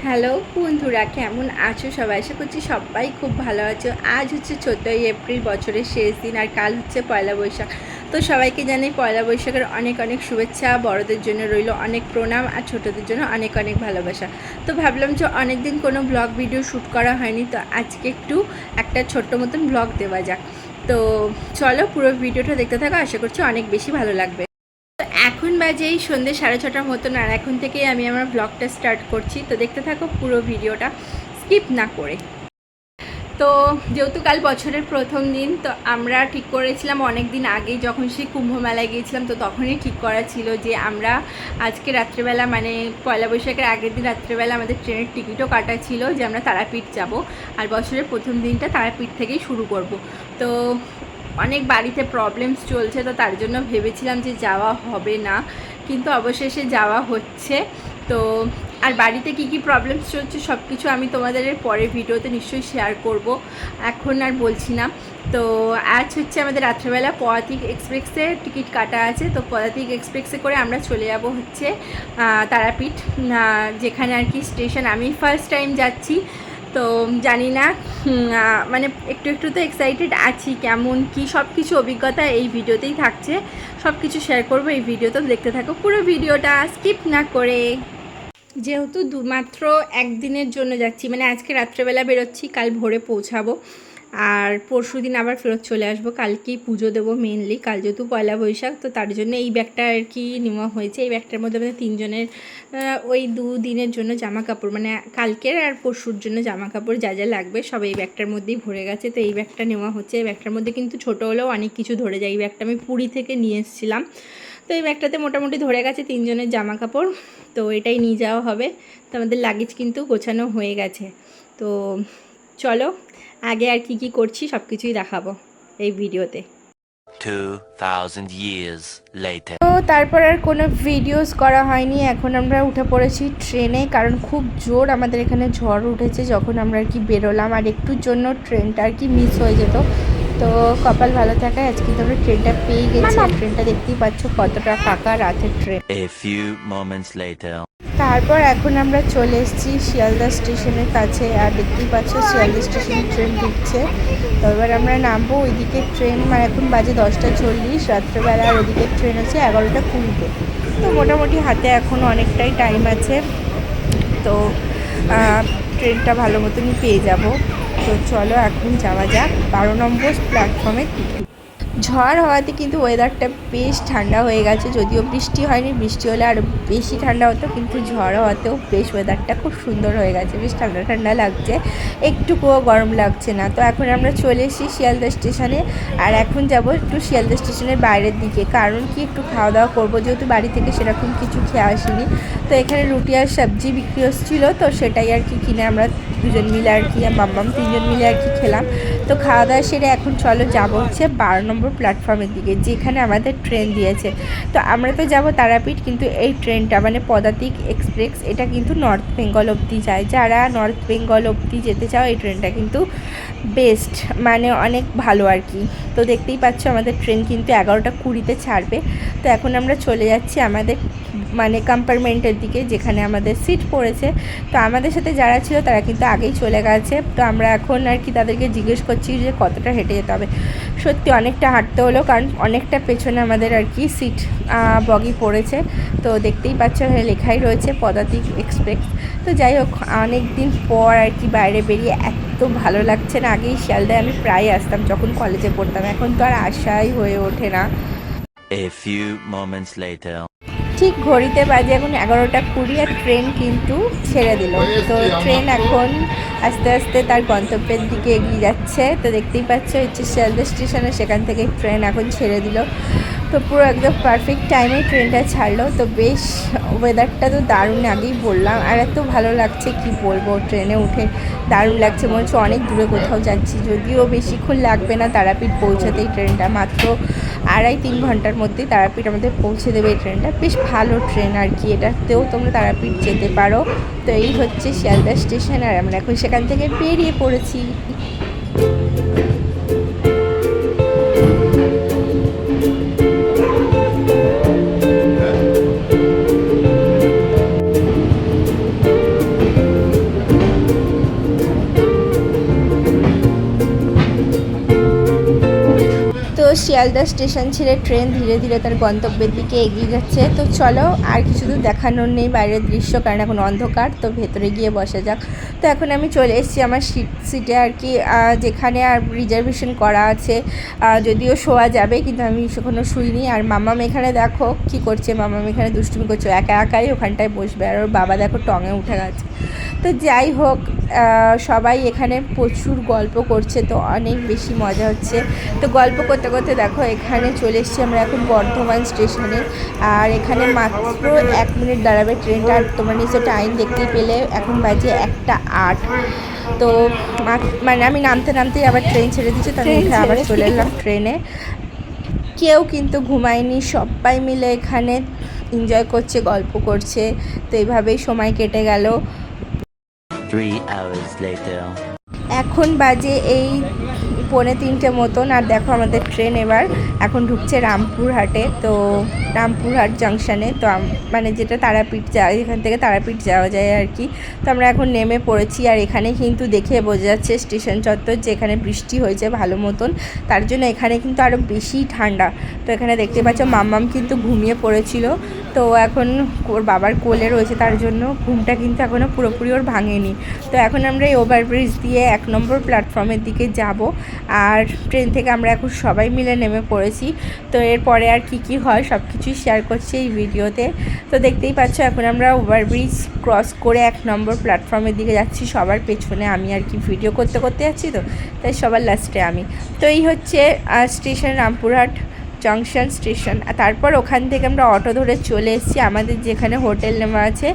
Hello বন্ধুরা, কেমন আছো সবাই? আশা করছি সবাই খুব ভালো আছো। আজ হচ্ছে 14ই এপ্রিল, বছরের শেষ দিন, আর কাল হচ্ছে পয়লা বৈশাখ। তো সবাইকে জানাই পয়লা বৈশাখের অনেক অনেক শুভেচ্ছা। বড়দের জন্য রইল অনেক প্রণাম, আর ছোটদের জন্য অনেক অনেক ভালোবাসা। তো ভাবলাম যে অনেক দিন কোনো ব্লগ ভিডিও শ্যুট করা হয়নি, তো আজকে একটু একটা ছোট্ট মতন ব্লগ দেওয়া যাক। তো চলো পুরো ভিডিওটা দেখতে থাকো, আশা করছি অনেক বেশি ভালো লাগবে। এখন বাজে এই সন্ধ্যে 6:30 মতন, আর এখন থেকেই আমি আমার ব্লগটা স্টার্ট করছি। তো দেখতে থাকো পুরো ভিডিওটা স্কিপ না করে। তো যেহেতু কাল বছরের প্রথম দিন, তো আমরা ঠিক করেছিলাম অনেক দিন আগেই, যখন সেই কুম্ভ মেলায় গিয়েছিলাম, তো তখনই ঠিক করা ছিল যে আমরা আজকে রাত্রেবেলা, মানে পয়লা বৈশাখের আগের দিন রাত্রেবেলা আমাদের ট্রেনের টিকিটও কাটা ছিল যে আমরা তারাপীঠ যাব, আর বছরের প্রথম দিনটা তারাপীঠ থেকেই শুরু করব। তো অনেক বাড়িতে প্রবলেমস চলছে, তো তার জন্য ভেবেছিলাম যে যাওয়া হবে না, কিন্তু অবশেষে যাওয়া হচ্ছে। তো আর বাড়িতে কি কি প্রবলেমস চলছে সব কিছু আমি তোমাদের পরের ভিডিওতে নিশ্চয়ই শেয়ার করব, এখন আর বলছি না। তো আজ হচ্ছে আমাদের রাত্রেবেলা পদাতিক এক্সপ্রেসে টিকিট কাটা আছে। তো পদাতিক এক্সপ্রেসে করে আমরা চলে যাব হচ্ছে তারাপীঠ, যেখানে আর কি স্টেশন। আমি ফার্স্ট টাইম যাচ্ছি, তো জানি না, মানে একটু একটু তো এক্সাইটেড আছি। কেমন কি সব কিছু অভিজ্ঞতা এই ভিডিওতেই থাকছে, সব কিছু শেয়ার করবো এই ভিডিওতে। দেখতে থাকো পুরো ভিডিওটা স্কিপ না করে। যেহেতু মাত্র একদিনের জন্য যাচ্ছি, মানে আজকে রাত্রেবেলা বেরোচ্ছি, কাল ভোরে পৌঁছাবো, আর পরশু দিন আবার ফেরত চলে আসবো। কালকেই পুজো দেবো মেনলি, কাল যেহেতু পয়লা বৈশাখ, তো তার জন্য এই ব্যাগটা আর কি নেওয়া হয়েছে। এই ব্যাগটার মধ্যে আমাদের তিনজনের ওই 2 দিনের জন্য জামা কাপড়, মানে কালকের আর পরশুর জন্য জামা কাপড় যা যা লাগবে সব এই ব্যাগটার মধ্যেই ভরে গেছে। তো এই ব্যাগটা নেওয়া হচ্ছে। এই ব্যাগটার মধ্যে কিন্তু ছোটো হলেও অনেক কিছু ধরে যায়। এই ব্যাগটা আমি পুরী থেকে নিয়ে এসেছিলাম, তো এই ব্যাগটাতে মোটামুটি ধরে গেছে 3 জনের জামা কাপড়। তো এটাই নিয়ে যাওয়া হবে। তো আমাদের লাগেজ কিন্তু গোছানো হয়ে গেছে। তো চলো আগে আর কি করছি সব কিছুই দেখাবো এই ভিডিওতে। 2000 years later. তো তারপর আর কোনো ভিডিওস করা হয়নি। এখন আমরা উঠে পড়েছি ট্রেনে, কারণ খুব জোর আমাদের এখানে ঝড় উঠেছে যখন আমরা আর কি বেরোলাম, আর একটুর জন্য ট্রেনটা আর কি মিস হয়ে যেত। তো কপাল ভালো থাকায় আজকে তো আমরা ট্রেনটা পেয়ে গেছি। ট্রেনটা দেখতেই পাচ্ছ কতটা ফাঁকা, রাতের train. A few moments later. তারপর এখন আমরা চলে এসেছি শিয়ালদা স্টেশনের কাছে, আর দেখতেই পাচ্ছ শিয়ালদা স্টেশনে ট্রেন ঢুকছে। তো এবার আমরা নামবো। ওইদিকে ট্রেন, মানে এখন বাজে 10:40 রাত্রেবেলা, আর ওদিকে ট্রেন হচ্ছে 11:20। তো মোটামুটি হাতে এখন অনেকটাই টাইম আছে, তো ট্রেনটা ভালো মতনই পেয়ে যাব। তো চলো এখন যাওয়া যাক 12 নম্বর প্ল্যাটফর্মে। ঝড় হওয়াতে কিন্তু ওয়েদারটা বেশ ঠান্ডা হয়ে গেছে, যদিও বৃষ্টি হয়নি, বৃষ্টি হলে আরও বেশি ঠান্ডা হতো, কিন্তু ঝড় হওয়াতেও বেশ ওয়েদারটা খুব সুন্দর হয়ে গেছে, বেশ ঠান্ডা ঠান্ডা লাগছে, একটুকুও গরম লাগছে না। তো এখন আমরা চলে এসেছি শিয়ালদা স্টেশনে, আর এখন যাব একটু শিয়ালদা স্টেশনের বাইরের দিকে, কারণ কি একটু খাওয়া দাওয়া করবো, যেহেতু বাড়ি থেকে সেরকম কিছু খেয়ে আসিনি। তো এখানে রুটি আর সবজি বিক্রি হচ্ছিলো, তো সেটাই আর কি কিনে আমরা দুজন মিলে আর কি, মাম্মাম 3 জন মিলে আর কি খেলাম। তো খাওয়া দাওয়া সেরে এখন চলো যাবো হচ্ছে 12 নম্বর প্ল্যাটফর্মের দিকে, যেখানে আমাদের ট্রেন দিয়েছে। তো আমরা তো যাব তারাপীঠ, কিন্তু এই ট্রেনটা মানে পদাতিক এক্সপ্রেস, এটা কিন্তু নর্থ বেঙ্গল অবধি যায়। যারা নর্থ বেঙ্গল অবধি যেতে চাও এই ট্রেনটা কিন্তু বেস্ট, মানে অনেক ভালো আর কি। তো দেখতেই পাচ্ছ আমাদের ট্রেন কিন্তু 11:20 ছাড়বে। তো এখন আমরা চলে যাচ্ছি আমাদের মানে কম্পার্টমেন্টের দিকে, যেখানে আমাদের সিট পড়েছে। তো আমাদের সাথে যারা ছিল তারা কিন্তু আগেই চলে গেছে। তো আমরা এখন আর কি তাদেরকে জিজ্ঞেস করছি যে কতটা হেঁটে যেতে হবে। সত্যি অনেকটা হাঁটতে হলো, কারণ অনেকটা পেছনে আমাদের আর কি সিট বগি পড়েছে। তো দেখতেই পাচ্ছ লেখাই রয়েছে পদাতিক এক্সপ্রেস। তো যাই হোক, অনেক দিন পর আর কি বাইরে বেরিয়ে এত ভালো লাগছে না। আগেই শিয়ালদায় আমি প্রায় আসতাম যখন কলেজে পড়তাম, এখন তো আর আশাই হয়ে ওঠে না। A few moments later. ঠিক ঘড়িতে বাজে এখন 11:20, আর ট্রেন কিন্তু ছেড়ে দিল। তো ট্রেন এখন আস্তে আস্তে তার গন্তব্যের দিকে এগিয়ে যাচ্ছে। তো দেখতেই পাচ্ছ হচ্ছে শিয়ালদা স্টেশনে, সেখান থেকে ট্রেন এখন ছেড়ে দিল। তো পুরো একদম পারফেক্ট টাইমে ট্রেনটা ছাড়লো। তো বেশ ওয়েদারটা তো দারুণ, আগেই বললাম, আর এত ভালো লাগছে কি বলবো, ট্রেনে উঠে দারুণ লাগছে, মনে হচ্ছে অনেক দূরে কোথাও যাচ্ছি। যদিও বেশিক্ষণ লাগবে না তারাপীঠ পৌঁছাতেই, ট্রেনটা মাত্র 2.5-3 ঘন্টার মধ্যেই তারাপীঠ আমাদের পৌঁছে দেবে এই ট্রেনটা। বেশ ভালো ট্রেন আর কি, এটাতেও তোমরা তারাপীঠ যেতে পারো। তো এই হচ্ছে শিয়ালদা স্টেশন, আর আমরা এখন সেখান থেকে বেরিয়ে পড়েছি। শিয়ালদা স্টেশন ছেড়ে ট্রেন ধীরে ধীরে তার গন্তব্যের দিকে এগিয়ে যাচ্ছে। তো চলো, আর কিছু তো দেখানোর নেই বাইরের দৃশ্য, কারণ এখন অন্ধকার, তো ভেতরে গিয়ে বসা যাক। তো এখন আমি চলে এসেছি আমার সিটে আর কি, যেখানে আর রিজার্ভেশন করা আছে। যদিও শোয়া যাবে, কিন্তু আমি সেখানে শুইনি। আর মাম্মাম এখানে দেখো কি করছে, মাম্মাম এখানে দুষ্টুমি করছে, একা একাই ওখানটায় বসবে। আর ওর বাবা দেখো টঙে উঠে গেছে। তো যাই হোক, সবাই এখানে প্রচুর গল্প করছে, তো অনেক বেশি মজা হচ্ছে। তো গল্প করতে করতে দেখো এখানে চলে এসেছি আমরা এখন বর্ধমান স্টেশনে। আর এখানে মাত্র 1 মিনিট দাঁড়াবে ট্রেনটা। আর তোমার নিচে টাইম দেখতেই পেলে এখন বাজে 1:08। তো মানে আমি নামতে নামতেই আবার ট্রেন ছেড়ে দিচ্ছি, তো আমি উঠে আবার চলে এলাম ট্রেনে। কেউ কিন্তু ঘুমায়নি, সবাই মিলে এখানে এনজয় করছে, গল্প করছে। তো এইভাবেই সময় কেটে গেল। 3 hours later. এখন বাজে এই 2:45 মতন। আর দেখো আমাদের ট্রেন এবার এখন ঢুকছে রামপুরহাটে। তো রামপুরহাট জাংশনে, তো মানে যেটা তারাপীঠ যায়, এখান থেকে তারাপীঠ যাওয়া যায় আর কি। তো আমরা এখন নেমে পড়েছি। আর এখানে কিন্তু দেখে বোঝা যাচ্ছে স্টেশন চত্বর যে এখানে বৃষ্টি হয়েছে ভালো মতন, তার জন্য এখানে কিন্তু আরও বেশি ঠান্ডা। তো এখানে দেখতে পাচ্ছ মাম্মাম কিন্তু ঘুমিয়ে পড়েছিল, তো এখন ওর বাবার কোলে রয়েছে, তার জন্য ঘুমটা কিন্তু এখনও পুরোপুরি ওর ভাঙেনি। তো এখন আমরা এই ওভারব্রিজ দিয়ে 1 নম্বর প্ল্যাটফর্মের দিকে যাব। আর ট্রেন থেকে আমরা এখন সবাই মিলে নেমে পড়েছি। তো এরপরে আর কি হয় সব কিছুই শেয়ার করছি এই ভিডিওতে। তো দেখতেই পাচ্ছ এখন আমরা ওভারব্রিজ ক্রস করে 1 নম্বর প্ল্যাটফর্মের দিকে যাচ্ছি। সবার পেছনে আমি আর কি ভিডিও করতে করতে যাচ্ছি, তো তাই সবার লাস্টে আমি। তো এই হচ্ছে স্টেশন রামপুরহাট জংশন স্টেশন। আর তারপর ওখান থেকে আমরা অটো ধরে চলে এসেছি আমাদের যেখানে হোটেল নেওয়া আছে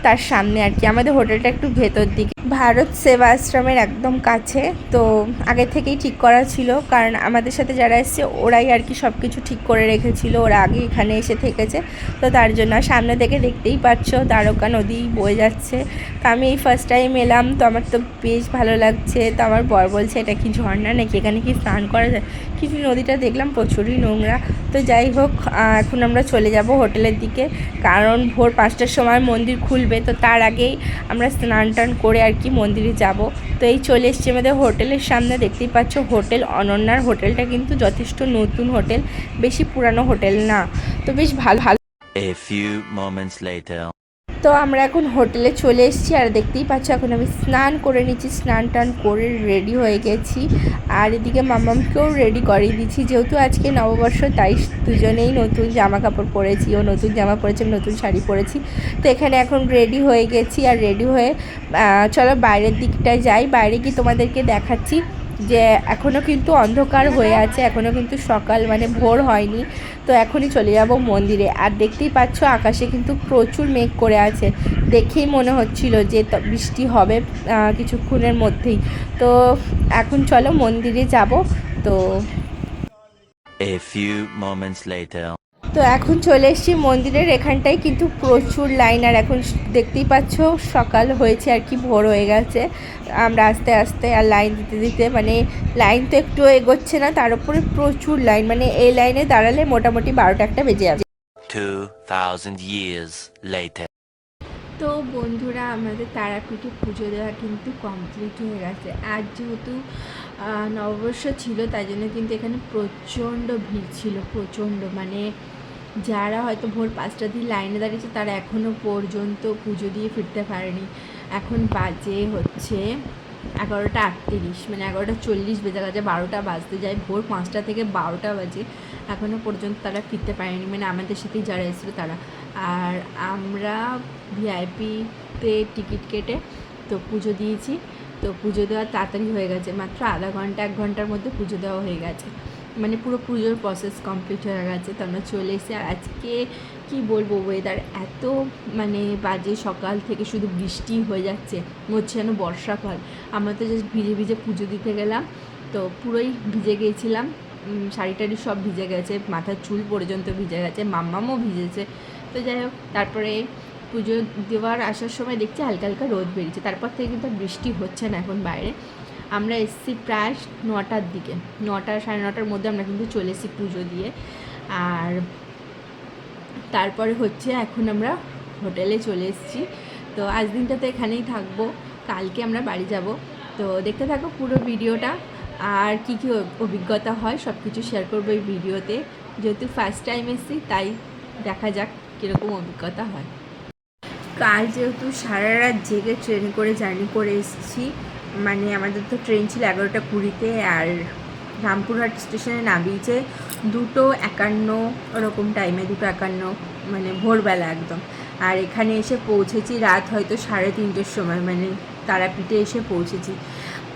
তার সামনে আর কি। আমাদের হোটেলটা একটু ভেতর দিকে, ভারত সেবা আশ্রমের একদম কাছে। তো আগে থেকেই ঠিক করা ছিল, কারণ আমাদের সাথে যারা এসছে ওরাই আর কি সব কিছু ঠিক করে রেখেছিল, ওরা আগে এখানে এসে থেকেছে। তো তার জন্য সামনে থেকে দেখতেই পাচ্ছ দ্বারকা নদী বয়ে যাচ্ছে। তো আমি এই ফার্স্ট টাইম এলাম, তো আমার তো বেশ ভালো লাগছে। তো আমার বর বলছে এটা কি ঝর্ণা নাকি, এখানে কি স্নান করা যায়? কিন্তু নদীটা দেখলাম প্রচুরই নোংরা। তো যাই হোক, এখন আমরা চলে যাব হোটেলের দিকে, কারণ ভোর 5টার সময় মন্দির খুলবে। তো তার আগেই আমরা স্নান টান করে আর কি মন্দিরে যাব। তো এই চলে এসছি আমাদের হোটেলের সামনে। দেখতেই পাচ্ছ হোটেল অনন্যার। হোটেলটা কিন্তু যথেষ্ট নতুন হোটেল, বেশি পুরানো হোটেল না। তো বেশ ভালো। A few moments later. তো আমরা এখন হোটেলে চলে এসেছি। আর দেখতেই পাচ্ছ এখন আমি স্নান করে নিচ্ছি, স্নান টান করে রেডি হয়ে গেছি। আর এদিকে মাম্মামকেও রেডি করিয়ে দিচ্ছি, যেহেতু আজকে নববর্ষ, তাই দুজনেই নতুন জামা কাপড় পরেছি। ও নতুন জামা পরেছে, নতুন শাড়ি পরেছি। তো এখানে এখন রেডি হয়ে গেছি। আর রেডি হয়ে চলো বাইরের দিকটায় যাই। বাইরে গিয়ে তোমাদেরকে দেখাচ্ছি যে এখনও কিন্তু অন্ধকার হয়ে আছে, এখনও কিন্তু সকাল মানে ভোর হয়নি। তো এখনই চলে যাব মন্দিরে। আর দেখতেই পাচ্ছ আকাশে কিন্তু প্রচুর মেঘ করে আছে, দেখেই মনে হচ্ছিল যে বৃষ্টি হবে কিছুক্ষণের মধ্যেই। তো এখন চলো মন্দিরে যাব। তো A few moments later. তো এখন চলে এসেছি মন্দিরের এখানটায়, কিন্তু প্রচুর লাইন। আর এখন দেখতেই পাচ্ছ সকাল হয়েছে আর কি, ভোর হয়ে গেছে। আমরা আস্তে আস্তে আর লাইন দিতে দিতে মানে লাইন তো একটু এগোচ্ছে না, তার উপরে প্রচুর লাইন। মানে এই লাইনে দাঁড়ালে মোটামুটি 12টা বেজে যাবে। 2000 years later. তো বন্ধুরা, আমাদের তারাপীঠে পুজো দেওয়া কিন্তু কমপ্লিট হয়ে গেছে। আর যেহেতু নববর্ষ ছিল, তাই জন্য কিন্তু এখানে প্রচণ্ড ভিড় ছিল, প্রচণ্ড। মানে যারা হয়তো ভোর 5টা দিয়ে লাইনে দাঁড়িয়েছে তারা এখনও পর্যন্ত পুজো দিয়ে ফিরতে পারেনি। এখন বাজে হচ্ছে 11:38, মানে 11:40 বেজে গেছে, 12টা বাজতে যায়। ভোর 5টা থেকে 12টা বাজে, এখনও পর্যন্ত তারা ফিরতে পারেনি, মানে আমাদের সাথেই যারা এসেছিলো তারা। আর আমরা ভিআইপিতে টিকিট কেটে তো পুজো দিয়েছি। তো পুজো দেওয়া তাড়াতাড়ি হয়ে গেছে, মাত্র আধা ঘন্টা 1 ঘন্টার মধ্যে পুজো দেওয়া হয়ে গেছে, মানে পুরো পুজোর প্রসেস কমপ্লিট হয়ে গেছে। তো আমরা চলে এসে, আর আজকে কি বলবো, ওয়েদার এত মানে বাজে, সকাল থেকে শুধু বৃষ্টি হয়ে যাচ্ছে, মনে হচ্ছে যেন বর্ষাকাল। আমরা তো জাস্ট ভিজে ভিজে পুজো দিতে গেলাম, তো পুরোই ভিজে গিয়েছিলাম, শাড়ি টাড়ি সব ভিজে গেছে, মাথার চুল পর্যন্ত ভিজে গেছে, মাম্মামও ভিজেছে। তো যাই হোক, তারপরে পুজো দেওয়ার আসার সময় দেখছি হালকা হালকা রোদ বেরিয়েছে, তারপর থেকে কিন্তু বৃষ্টি হচ্ছে না এখন বাইরে। আমরা এসেছি প্রায় 9টার দিকে, 9টা 9:30টার মধ্যে আমরা কিন্তু চলে এসেছি পুজো দিয়ে। আর তারপরে হচ্ছে এখন আমরা হোটেলে চলে এসেছি। তো আজ দিনটা তো এখানেই থাকবো, কালকে আমরা বাড়ি যাব। তো দেখতে থাকো পুরো ভিডিওটা। আর কী কী অভিজ্ঞতা হয় সব কিছু শেয়ার করবো এই ভিডিওতে। যেহেতু ফার্স্ট টাইম এসেছি তাই দেখা যাক কীরকম অভিজ্ঞতা হয়। কাল যেহেতু সারা রাত জেগে ট্রেন করে জার্নি করে এসেছি, মানে আমাদের তো ট্রেন ছিল 11:20-তে, আর রামপুরহাট স্টেশনে নামিয়েছে 2:51 ওরকম টাইমে, 2:51 মানে ভোরবেলা একদম। আর এখানে এসে পৌঁছেছি রাত হয়তো 3:30-র সময়, মানে তারাপীঠে এসে পৌঁছেছি।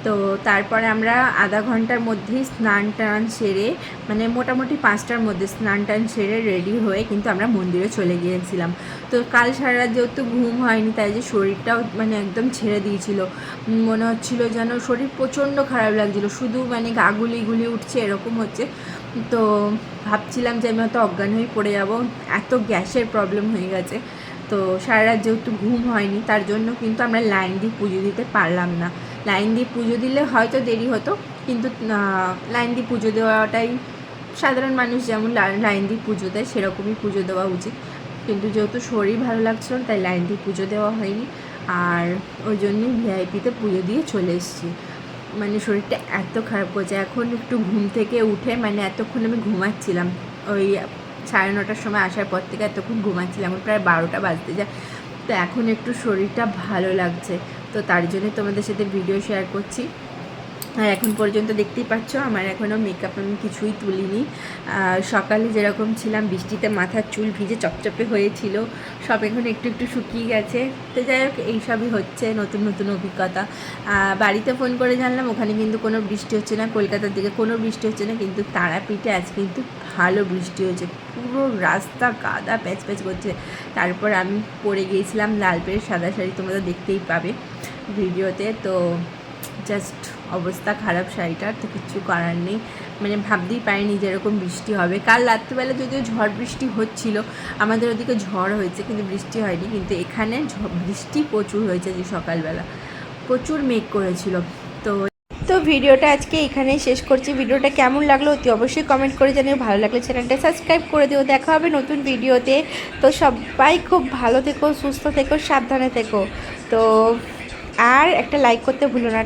তো তারপরে আমরা আধা ঘন্টার মধ্যেই স্নান টান সেরে, মানে মোটামুটি 5টার মধ্যে স্নান টান সেরে রেডি হয়ে কিন্তু আমরা মন্দিরে চলে গিয়েছিলাম। তো কাল সারা রাত যেহেতু ঘুম হয়নি, তাই যে শরীরটাও মানে একদম ছেড়ে দিয়েছিল, মনে হচ্ছিল যেন শরীর প্রচণ্ড খারাপ লাগছিলো, শুধু মানে গা গুলি উঠছে এরকম হচ্ছে। তো ভাবছিলাম যে আমি হয়তো অজ্ঞান হয়ে পড়ে যাব, এত গ্যাসের প্রবলেম হয়ে গেছে। তো সারা রাত যেহেতু ঘুম হয়নি, তার জন্য কিন্তু আমরা লাইন দিয়ে পুজো দিতে পারলাম না। লাইন দিয়ে পুজো দিলে হয়তো দেরি হতো, কিন্তু লাইন দিয়ে পুজো দেওয়াটাই সাধারণ মানুষ যেমন লাইন দিয়ে পুজো দেয় সেরকমই পুজো দেওয়া উচিত। কিন্তু যেহেতু শরীর ভালো লাগছিল তাই লাইন দিয়ে পুজো দেওয়া হয়নি, আর ওই জন্যই ভিআইপিতে পুজো দিয়ে চলে এসেছি। মানে শরীরটা এত খারাপ করছে, এখন একটু ঘুম থেকে উঠে, মানে এতক্ষণ আমি ঘুমাচ্ছিলাম, ওই 9:30টার সময় আসার পর থেকে এতক্ষণ ঘুমাচ্ছিলাম, এখন প্রায় 12টা বাজতে যায়। তো এখন একটু শরীরটা ভালো লাগছে, তো তার জন্য তোমাদের সাথে ভিডিও শেয়ার করছি। আর এখন পর্যন্ত দেখতেই পাচ্ছ আমার এখনও মেকআপ আমি কিছুই তুলিনি। সকালে যেরকম ছিলাম বৃষ্টিতে মাথার চুল ভিজে চপচপে হয়েছিল, সব এখন একটু একটু শুকিয়ে গেছে। তো যাই হোক, এইসবই হচ্ছে নতুন নতুন অভিজ্ঞতা। বাড়িতে ফোন করে জানলাম ওখানে কিন্তু কোনো বৃষ্টি হচ্ছে না, কলকাতার দিকে কোনো বৃষ্টি হচ্ছে না, কিন্তু তারাপীঠে আজ কিন্তু ভালো বৃষ্টি হয়েছে, পুরো রাস্তা কাদা প্যাচ প্যাচ করছে। তারপর আমি পরে গিয়েছিলাম লাল পেড়ে সাদা শাড়ি, তোমরা দেখতেই পাবে ভিডিওতে। তো জাস্ট অবস্থা খারাপ শাড়িটার, তো কিচ্ছু করার নেই, মানে ভাবতেই পারিনি যে এরকম বৃষ্টি হবে। কাল রাত্রিবেলা যদিও ঝড় বৃষ্টি হচ্ছিল, আমাদের ওদিকে ঝড় হয়েছে কিন্তু বৃষ্টি হয়নি, কিন্তু এখানে বৃষ্টি প্রচুর হয়েছে, যে সকালবেলা প্রচুর মেঘ করেছিল। তো ভিডিওটা আজকে এখানেই শেষ করছি। ভিডিওটা কেমন লাগলো অতি অবশ্যই কমেন্ট করে জানিও, ভালো লাগলে চ্যানেলটা সাবস্ক্রাইব করে দিও। দেখা হবে নতুন ভিডিওতে। তো সবাই খুব ভালো থেকো, সুস্থ থেকো, সাবধানে থেকো। তো আর একটা লাইক করতে ভুলো না।